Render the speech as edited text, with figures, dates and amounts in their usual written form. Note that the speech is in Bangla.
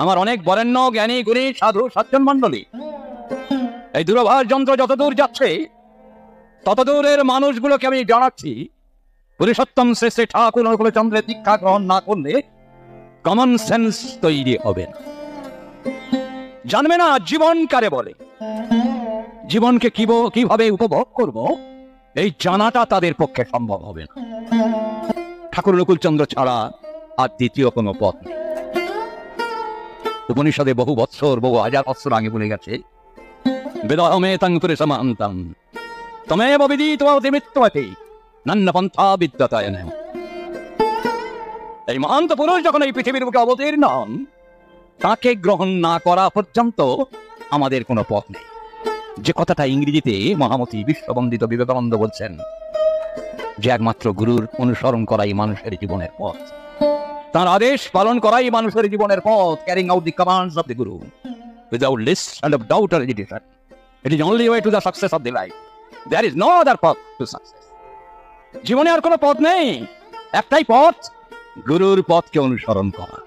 আমার অনেক বরেণ্য জ্ঞানী গুণী সাধু সজ্জন মণ্ডলী, এই দূরভাষ যন্ত্র যতদূর যাচ্ছে ততদূরের মানুষগুলোকে আমি জানাচ্ছি, পুরুষোত্তম শ্রী শ্রী ঠাকুর অনুকূলচন্দ্রের দীক্ষা গ্রহণ না করলে কমন সেন্স তৈরি হবে না। জানবে না জীবন কারে বলে, জীবনকে কিভাবে উপভোগ করব এই জানাটা তাদের পক্ষে সম্ভব হবে না। ঠাকুর অনুকূলচন্দ্র ছাড়া আর দ্বিতীয় কোনো পথ নেই। উপনিষদে বহু বৎসর, বহু হাজার বৎসর আগে বলে গেছে, বেদাহমে তাং পুরুষমান্তাং তমেব বিদিতবতি মৃত্যুমতি নান্য পন্থা বিদ্যতায় নেয়। এই মহান্ত পুরুষ যখন এই পৃথিবীর বুকে অবতীর্ণ হন, তাকে গ্রহণ না করা পর্যন্ত আমাদের কোনো পথ নেই। যে কথাটা ইংরেজিতে মহামতি বিশ্ববন্দিত বিবেকানন্দ বলছেন যে একমাত্র গুরুর অনুসরণ করাই মানুষের জীবনের পথ, তার আদেশ পালন করাই মানুষের জীবনের পথ, carrying out the commands of the guru without least and of doubt or hesitation. It is only way to the success of the life. There is no other path to success. জীবনে আর কোনো পথ নেই, একটাই পথ, গুরুর পথকে অনুসরণ করা।